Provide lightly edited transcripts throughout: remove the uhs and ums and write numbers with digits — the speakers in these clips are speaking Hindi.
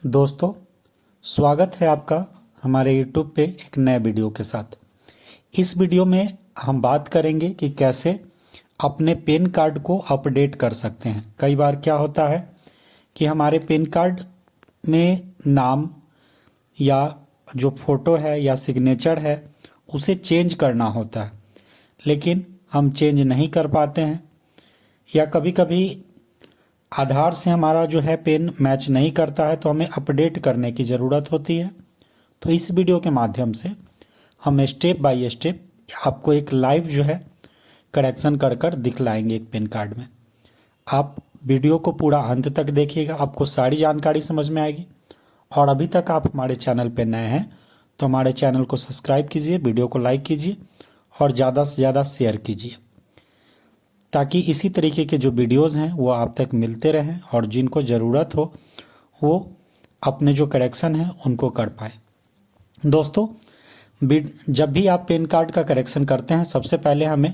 दोस्तों, स्वागत है आपका हमारे YouTube पे एक नए वीडियो के साथ। इस वीडियो में हम बात करेंगे कि कैसे अपने पैन कार्ड को अपडेट कर सकते हैं। कई बार क्या होता है कि हमारे पैन कार्ड में नाम या जो फ़ोटो है या सिग्नेचर है उसे चेंज करना होता है, लेकिन हम चेंज नहीं कर पाते हैं, या कभी कभी आधार से हमारा जो है पेन मैच नहीं करता है तो हमें अपडेट करने की ज़रूरत होती है। तो इस वीडियो के माध्यम से हम स्टेप बाय स्टेप आपको एक लाइव जो है करेक्शन कर कर दिखलाएंगे एक पेन कार्ड में। आप वीडियो को पूरा अंत तक देखिएगा, आपको सारी जानकारी समझ में आएगी। और अभी तक आप हमारे चैनल पर नए हैं तो हमारे चैनल को सब्सक्राइब कीजिए, वीडियो को लाइक कीजिए और ज़्यादा से ज़्यादा शेयर कीजिए, ताकि इसी तरीके के जो वीडियोज़ हैं वो आप तक मिलते रहें और जिनको ज़रूरत हो वो अपने जो करेक्शन है उनको कर पाए। दोस्तों, जब भी आप पैन कार्ड का करेक्शन करते हैं सबसे पहले हमें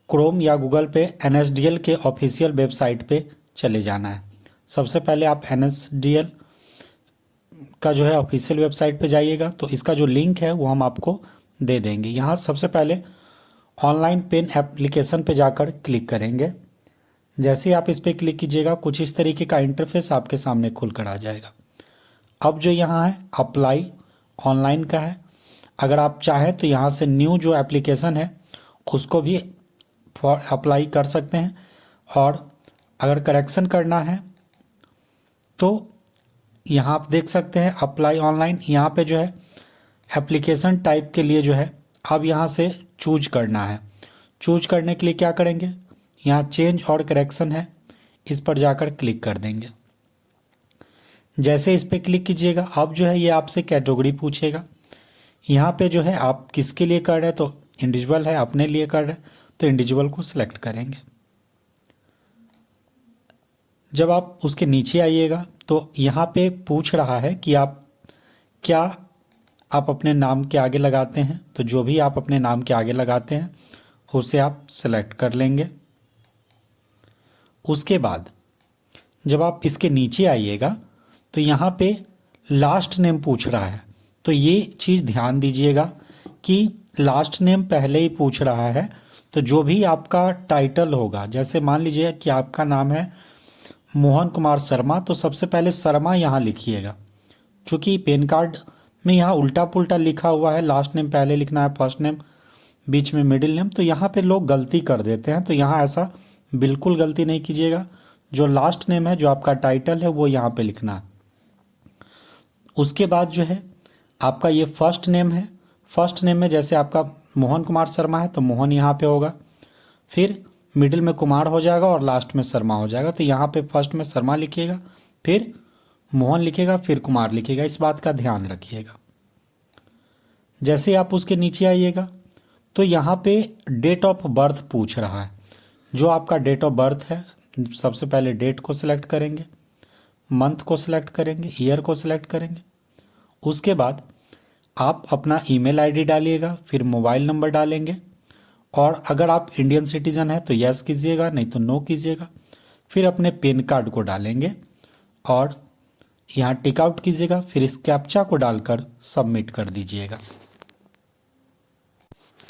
क्रोम या गूगल पे NSDL के ऑफिशियल वेबसाइट पे चले जाना है। सबसे पहले आप NSDL का जो है ऑफिशियल वेबसाइट पे जाइएगा तो इसका जो लिंक है वो हम आपको दे देंगे। यहाँ सबसे पहले ऑनलाइन पेन एप्लीकेशन पे जाकर क्लिक करेंगे। जैसे ही आप इस पर क्लिक कीजिएगा कुछ इस तरीके का इंटरफेस आपके सामने खुल कर आ जाएगा। अब जो यहाँ है अप्लाई ऑनलाइन का है। अगर आप चाहें तो यहाँ से न्यू जो एप्लीकेशन है उसको भी अप्लाई कर सकते हैं, और अगर करेक्शन करना है तो यहाँ आप देख सकते हैं अप्लाई ऑनलाइन। यहाँ पे जो है एप्लीकेशन टाइप के लिए जो है अब यहाँ से चूज करना है। चूज करने के लिए क्या करेंगे, यहाँ चेंज और करेक्शन है, इस पर जाकर क्लिक कर देंगे। जैसे इस पर क्लिक कीजिएगा अब जो है ये आपसे कैटेगरी पूछेगा। यहाँ पे जो है आप किसके लिए कर रहे हैं, तो इंडिविजुअल है, अपने लिए कर रहे हैं तो इंडिविजुअल को सिलेक्ट करेंगे। जब आप उसके नीचे आइएगा तो यहाँ पे पूछ रहा है कि आप क्या आप अपने नाम के आगे लगाते हैं, तो जो भी आप अपने नाम के आगे लगाते हैं उसे आप सेलेक्ट कर लेंगे। उसके बाद जब आप इसके नीचे आइएगा तो यहाँ पे लास्ट नेम पूछ रहा है, तो ये चीज़ ध्यान दीजिएगा कि लास्ट नेम पहले ही पूछ रहा है। तो जो भी आपका टाइटल होगा, जैसे मान लीजिए कि आपका नाम है मोहन कुमार शर्मा, तो सबसे पहले शर्मा यहाँ लिखिएगा। चूँकि पैन कार्ड में यहाँ उल्टा पुल्टा लिखा हुआ है, लास्ट नेम पहले लिखना है, फर्स्ट नेम बीच में मिडिल नेम, तो यहाँ पे लोग गलती कर देते हैं। तो यहाँ ऐसा बिल्कुल गलती नहीं कीजिएगा। जो लास्ट नेम है, जो आपका टाइटल है, वो यहाँ पे लिखना है। उसके बाद जो है आपका ये फर्स्ट नेम है। फर्स्ट नेम में जैसे आपका मोहन कुमार शर्मा है तो मोहन यहाँ पे होगा, फिर मिडिल में कुमार हो जाएगा और लास्ट में शर्मा हो जाएगा। तो यहाँ पे फर्स्ट में शर्मा लिखिएगा, फिर मोहन लिखेगा, फिर कुमार लिखेगा। इस बात का ध्यान रखिएगा। जैसे आप उसके नीचे आइएगा तो यहाँ पे डेट ऑफ बर्थ पूछ रहा है। जो आपका डेट ऑफ बर्थ है सबसे पहले डेट को सिलेक्ट करेंगे, मंथ को सिलेक्ट करेंगे, ईयर को सिलेक्ट करेंगे। उसके बाद आप अपना ईमेल आईडी डालिएगा, फिर मोबाइल नंबर डालेंगे, और अगर आप इंडियन सिटीज़न हैं तो यस कीजिएगा, नहीं तो नो कीजिएगा। फिर अपने पैन कार्ड को डालेंगे और यहाँ टिक आउट कीजिएगा, फिर इस कैप्चा को डालकर सबमिट कर दीजिएगा।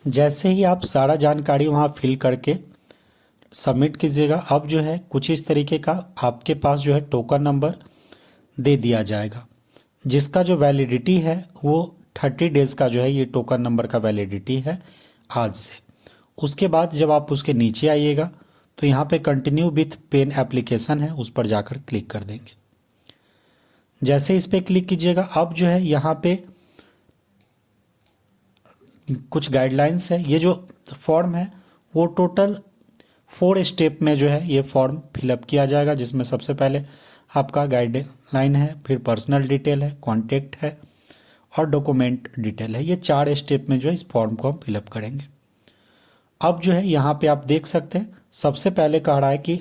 जैसे ही आप सारा जानकारी वहाँ फिल करके सबमिट कीजिएगा, अब जो है कुछ इस तरीके का आपके पास जो है टोकन नंबर दे दिया जाएगा, जिसका जो वैलिडिटी है वो 30 डेज़ का जो है ये टोकन नंबर का वैलिडिटी है आज से। उसके बाद जब आप उसके नीचे आइएगा तो यहाँ पे कंटिन्यू विथ पेन एप्लीकेशन है, उस पर जाकर क्लिक कर देंगे। जैसे इस पर क्लिक कीजिएगा अब जो है यहाँ पे कुछ गाइडलाइंस है। ये जो फॉर्म है वो टोटल 4 स्टेप में जो है ये फॉर्म फिलअप किया जाएगा, जिसमें सबसे पहले आपका गाइडलाइन है, फिर पर्सनल डिटेल है, कॉन्टेक्ट है और डॉक्यूमेंट डिटेल है। ये 4 स्टेप में जो है इस फॉर्म को हम फिलअप करेंगे। अब जो है यहाँ पे आप देख सकते हैं सबसे पहले कह रहा है कि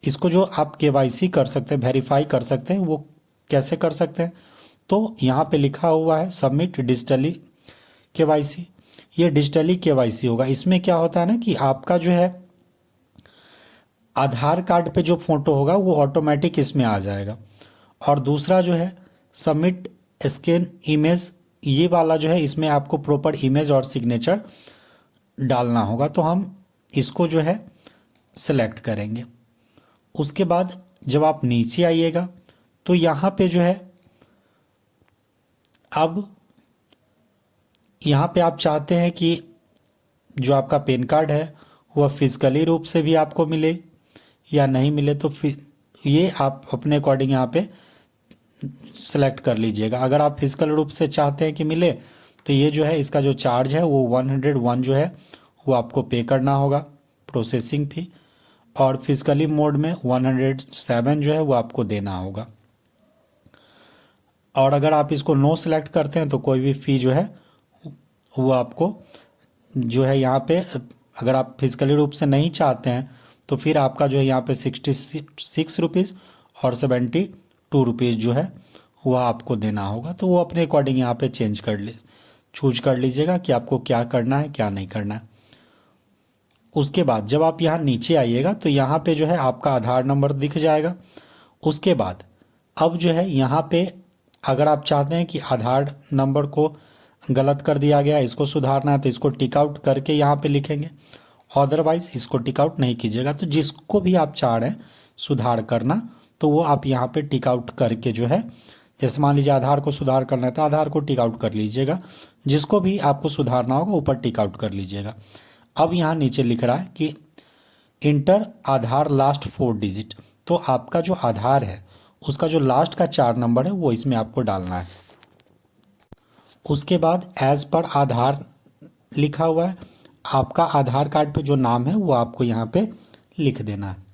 इसको जो आप KYC कर सकते हैं, वेरीफाई कर सकते हैं, वो कैसे कर सकते हैं। तो यहाँ पे लिखा हुआ है सबमिट डिजिटली KYC। ये डिजिटली KYC होगा। इसमें क्या होता है ना कि आपका जो है आधार कार्ड पे जो फ़ोटो होगा वो ऑटोमेटिक इसमें आ जाएगा, और दूसरा जो है सबमिट स्कैन इमेज, ये वाला जो है इसमें आपको प्रॉपर इमेज और सिग्नेचर डालना होगा। तो हम इसको जो है सेलेक्ट करेंगे। उसके बाद जब आप नीचे आइएगा तो यहाँ पे जो है अब यहाँ पे आप चाहते हैं कि जो आपका पैन कार्ड है वह फिजिकली रूप से भी आपको मिले या नहीं मिले, तो फिर ये आप अपने अकॉर्डिंग यहाँ पे सेलेक्ट कर लीजिएगा। अगर आप फिजिकल रूप से चाहते हैं कि मिले तो ये जो है इसका जो चार्ज है वो 101 जो है वो आपको पे करना होगा प्रोसेसिंग फी, और फिजिकली मोड में 107 जो है वो आपको देना होगा। और अगर आप इसको नो सेलेक्ट करते हैं तो कोई भी फ़ी जो है वो आपको जो है यहाँ पे, अगर आप फिजिकली रूप से नहीं चाहते हैं तो फिर आपका जो है यहाँ पे 66 रुपीज़ और 72 रुपीज़ जो है वह आपको देना होगा। तो वो अपने अकॉर्डिंग यहाँ पे चूज कर लीजिएगा कि आपको क्या करना है क्या नहीं करना है। उसके बाद जब आप यहाँ नीचे आइएगा तो यहाँ पे जो है आपका आधार नंबर दिख जाएगा। उसके बाद अब जो है यहाँ पे अगर आप चाहते हैं कि आधार नंबर को गलत कर दिया गया, इसको सुधारना है, तो इसको टिक आउट करके यहाँ पे लिखेंगे, अदरवाइज इसको टिक आउट नहीं कीजिएगा। तो जिसको भी आप चाह रहे हैं सुधार करना तो वो आप यहाँ पे टिक आउट करके जो है, जैसे मान लीजिए आधार को सुधार करना है तो आधार को टिक आउट कर लीजिएगा, जिसको भी आपको सुधारना होगा ऊपर टिक आउट कर लीजिएगा। अब यहाँ नीचे लिख रहा है कि इंटर आधार लास्ट 4 डिजिट, तो आपका जो आधार है उसका जो लास्ट का 4 नंबर है वो इसमें आपको डालना है। उसके बाद एज पर आधार लिखा हुआ है, आपका आधार कार्ड पे जो नाम है वो आपको यहाँ पे लिख देना है।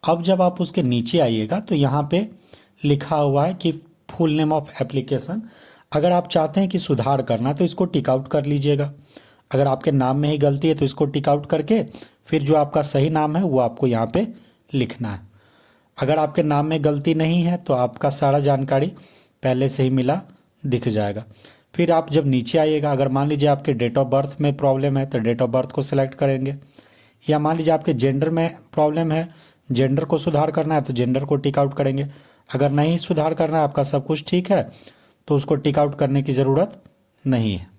अब जब आप उसके नीचे आइएगा तो यहाँ पे लिखा हुआ है कि फुल नेम ऑफ एप्लीकेशन, अगर आप चाहते हैं कि सुधार करना तो इसको टिक आउट कर लीजिएगा। अगर आपके नाम में ही गलती है तो इसको टिक आउट करके फिर जो आपका सही नाम है वो आपको यहाँ पे लिखना है। अगर आपके नाम में गलती नहीं है तो आपका सारा जानकारी पहले से ही मिला दिख जाएगा। फिर आप जब नीचे आइएगा, अगर मान लीजिए आपके डेट ऑफ बर्थ में प्रॉब्लम है तो डेट ऑफ बर्थ को सिलेक्ट करेंगे, या मान लीजिए आपके जेंडर में प्रॉब्लम है, जेंडर को सुधार करना है तो जेंडर को टिक आउट करेंगे। अगर नहीं सुधार करना है, आपका सब कुछ ठीक है, तो उसको टिक आउट करने की ज़रूरत नहीं है।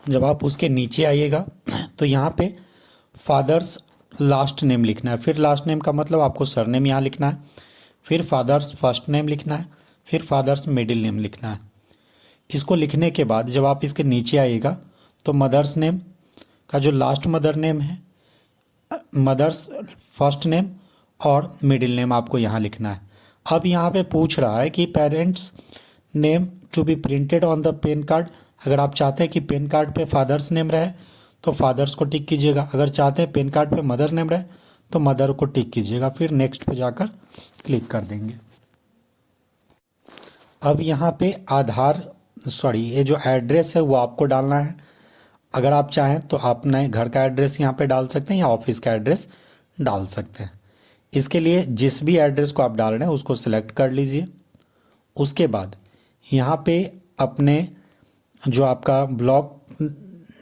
जब आप उसके नीचे आइएगा तो यहाँ पे फादर्स लास्ट नेम लिखना है, फिर लास्ट नेम का मतलब आपको सरनेम यहाँ लिखना है, फिर फादर्स फर्स्ट नेम लिखना है, फिर फादर्स मिडिल नेम लिखना है। इसको लिखने के बाद जब आप इसके नीचे आइएगा तो मदर्स नेम का जो लास्ट मदर नेम है, मदर्स फर्स्ट नेम और मिडिल नेम आपको यहाँ लिखना है। अब यहाँ पे पूछ रहा है कि parents name to be printed on the PAN card, अगर आप चाहते हैं कि पेन कार्ड पे फादर्स नेम रहे तो फादर्स को टिक कीजिएगा, अगर चाहते हैं पेन कार्ड पे मदर नेम रहे तो मदर को टिक कीजिएगा, फिर नेक्स्ट पे जाकर क्लिक कर देंगे। अब यहाँ पे ये जो एड्रेस है वो आपको डालना है। अगर आप चाहें तो आप अपने घर का एड्रेस यहाँ पे डाल सकते हैं या ऑफिस का एड्रेस डाल सकते हैं। इसके लिए जिस भी एड्रेस को आप डाल रहे हैं उसको सिलेक्ट कर लीजिए। उसके बाद यहाँ पे अपने जो आपका ब्लॉक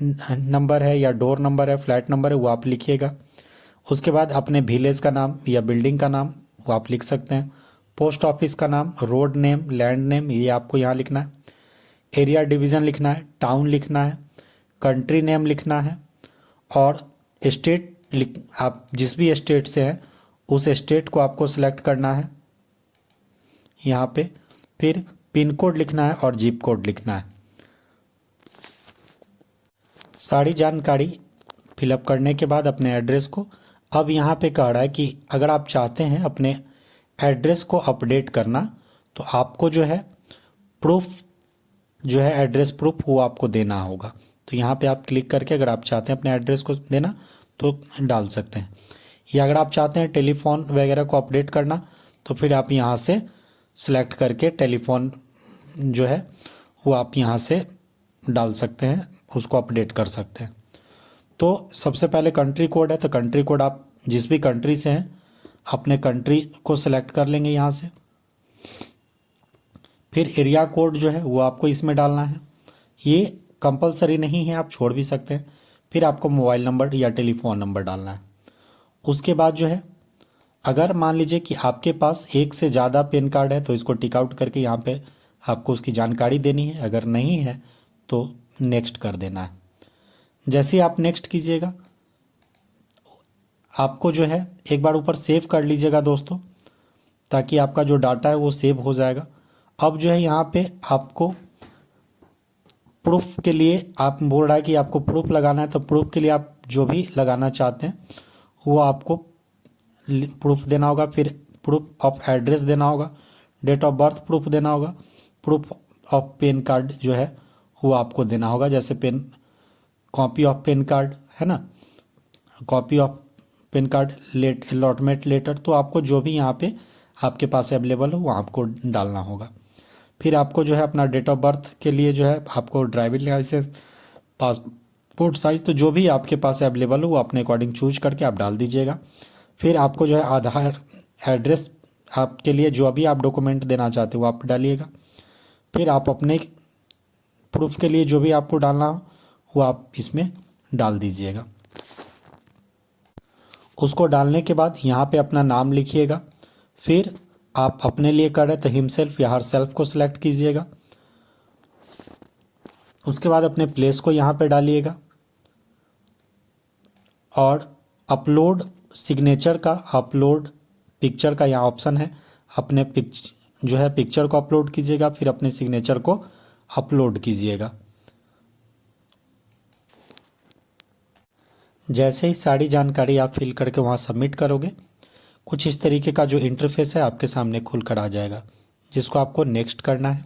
नंबर है या डोर नंबर है, फ्लैट नंबर है, वो आप लिखिएगा। उसके बाद अपने विलेज का नाम या बिल्डिंग का नाम वो आप लिख सकते हैं। पोस्ट ऑफिस का नाम, रोड नेम, लैंड नेम, ये आपको यहाँ लिखना है। एरिया डिवीज़न लिखना है, टाउन लिखना है, कंट्री नेम लिखना है, और स्टेट आप जिस भी स्टेट से हैं उस स्टेट को आपको सिलेक्ट करना है यहाँ पे। फिर पिन कोड लिखना है और जिप कोड लिखना है। सारी जानकारी फिलअप करने के बाद अपने एड्रेस को, अब यहाँ पे कह रहा है कि अगर आप चाहते हैं अपने एड्रेस को अपडेट करना तो आपको जो है प्रूफ जो है एड्रेस प्रूफ वो आपको देना होगा। तो यहाँ पे आप क्लिक करके अगर आप चाहते हैं अपने एड्रेस को देना तो डाल सकते हैं, या अगर आप चाहते हैं टेलीफोन वगैरह को अपडेट करना तो फिर आप यहाँ से सिलेक्ट करके टेलीफोन जो है वो आप यहाँ से डाल सकते हैं, उसको अपडेट कर सकते हैं। तो सबसे पहले कंट्री कोड है तो कंट्री कोड आप जिस भी कंट्री से हैं अपने कंट्री को सिलेक्ट कर लेंगे यहाँ से। फिर एरिया कोड जो है वो आपको इसमें डालना है। ये कंपलसरी नहीं है, आप छोड़ भी सकते हैं। फिर आपको मोबाइल नंबर या टेलीफोन नंबर डालना है। उसके बाद जो है, अगर मान लीजिए कि आपके पास एक से ज़्यादा पैन कार्ड है तो इसको टिक आउट करके यहाँ पे आपको उसकी जानकारी देनी है। अगर नहीं है तो नेक्स्ट कर देना है। जैसे ही आप नेक्स्ट कीजिएगा, आपको जो है एक बार ऊपर सेव कर लीजिएगा दोस्तों, ताकि आपका जो डाटा है वो सेव हो जाएगा। अब जो है यहाँ पे आपको प्रूफ के लिए आप बोल रहा है कि आपको प्रूफ लगाना है, तो प्रूफ के लिए आप जो भी लगाना चाहते हैं वो आपको प्रूफ देना होगा। फिर प्रूफ ऑफ एड्रेस देना होगा, डेट ऑफ बर्थ प्रूफ देना होगा, प्रूफ ऑफ पैन कार्ड जो है वो आपको देना होगा। जैसे कॉपी ऑफ पैन कार्ड है ना, copy of PAN card, allotment letter, तो आपको जो भी यहाँ पे आपके पास अवेलेबल हो वो आपको डालना होगा। फिर आपको जो है अपना डेट ऑफ बर्थ के लिए जो है आपको ड्राइविंग लाइसेंस, पासपोर्ट साइज, तो जो भी आपके पास अवेलेबल हो वो अपने अकॉर्डिंग चूज करके आप डाल दीजिएगा। फिर आपको जो है आधार, एड्रेस, आपके लिए जो भी आप डॉक्यूमेंट देना चाहते हो वो आप डालिएगा। फिर आप अपने प्रूफ के लिए जो भी आपको डालना हो वो आप इसमें डाल दीजिएगा। उसको डालने के बाद यहाँ पे अपना नाम लिखिएगा। फिर आप अपने लिए कर रहे तो हिमसेल्फ या हर सेल्फ को सिलेक्ट कीजिएगा। उसके बाद अपने प्लेस को यहाँ पे डालिएगा और अपलोड सिग्नेचर का, अपलोड पिक्चर का यहाँ ऑप्शन है। अपने जो है पिक्चर को अपलोड कीजिएगा, फिर अपने सिग्नेचर को अपलोड कीजिएगा। जैसे ही सारी जानकारी आप फिल करके वहाँ सबमिट करोगे, कुछ इस तरीके का जो इंटरफेस है आपके सामने खुल कर आ जाएगा, जिसको आपको नेक्स्ट करना है।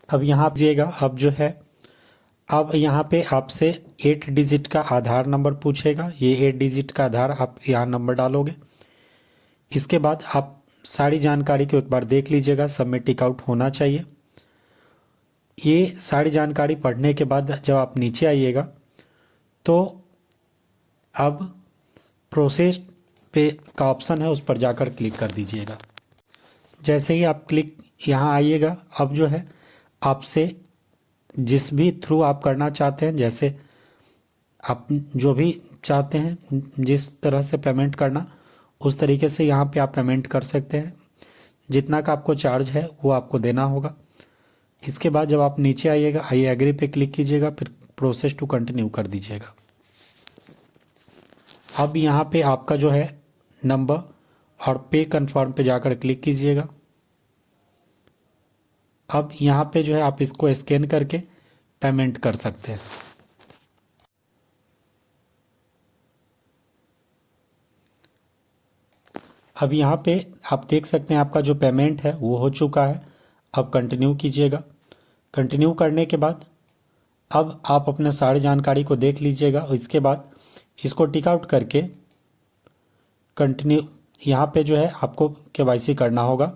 अब यहाँ दीजिएगा। अब जो है, अब यहाँ पे आपसे 8 डिजिट का आधार नंबर पूछेगा। ये 8 डिजिट का आधार आप यहाँ नंबर डालोगे। इसके बाद आप सारी जानकारी को एक बार देख लीजिएगा, सब में टिक आउट होना चाहिए। ये सारी जानकारी पढ़ने के बाद जब आप नीचे आइएगा तो अब प्रोसेस पे का ऑप्शन है, उस पर जाकर क्लिक कर दीजिएगा। जैसे ही आप क्लिक यहाँ आइएगा, अब जो है आपसे जिस भी थ्रू आप करना चाहते हैं, जैसे आप जो भी चाहते हैं जिस तरह से पेमेंट करना, उस तरीके से यहाँ पे आप पेमेंट कर सकते हैं। जितना का आपको चार्ज है वो आपको देना होगा। इसके बाद जब आप नीचे आइएगा, आई एग्री पे क्लिक कीजिएगा, फिर प्रोसेस टू कंटिन्यू कर दीजिएगा। अब यहाँ पे आपका जो है नंबर और पे कन्फर्म पे जाकर क्लिक कीजिएगा। अब यहाँ पे जो है आप इसको स्कैन करके पेमेंट कर सकते हैं। अब यहाँ पे आप देख सकते हैं आपका जो पेमेंट है वो हो चुका है। अब कंटिन्यू कीजिएगा। कंटिन्यू करने के बाद अब आप अपने सारी जानकारी को देख लीजिएगा। और इसके बाद इसको टिक आउट करके कंटिन्यू, यहाँ पे जो है आपको KYC करना होगा।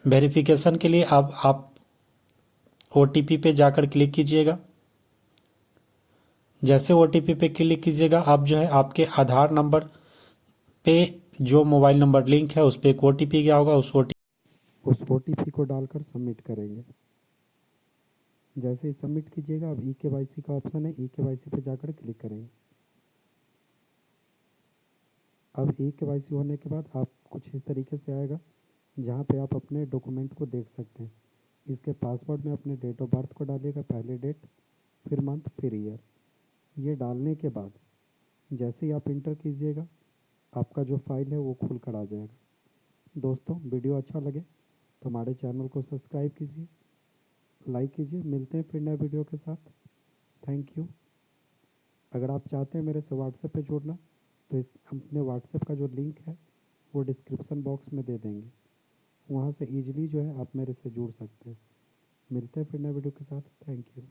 वेरिफिकेशन के लिए अब आप OTP पे जाकर क्लिक कीजिएगा। जैसे OTP पे क्लिक कीजिएगा, अब जो है आपके आधार नंबर पे जो मोबाइल नंबर लिंक है उस पर एक OTP गया होगा। उस OTP को डालकर सबमिट करेंगे। जैसे ही सबमिट कीजिएगा, अब eKYC का ऑप्शन है, eKYC पे जाकर क्लिक करेंगे। अब eKYC होने के बाद आप कुछ इस तरीके से आएगा, जहाँ पे आप अपने डॉक्यूमेंट को देख सकते हैं। इसके पासवर्ड में अपने डेट ऑफ बर्थ को डालिएगा, पहले डेट, फिर मंथ, फिर ईयर। ये डालने के बाद जैसे ही आप इंटर कीजिएगा, आपका जो फाइल है वो खुल कर आ जाएगा। दोस्तों, वीडियो अच्छा लगे तो हमारे चैनल को सब्सक्राइब कीजिए, लाइक कीजिए। मिलते हैं फिर नए वीडियो के साथ। Thank you. अगर आप चाहते हैं मेरे से व्हाट्सएप पे जुड़ना, तो इस अपने व्हाट्सएप का जो लिंक है वो डिस्क्रिप्शन बॉक्स में दे देंगे। वहाँ से ईजिली जो है आप मेरे से जुड़ सकते हैं। मिलते हैं फिर नए वीडियो के साथ। Thank you.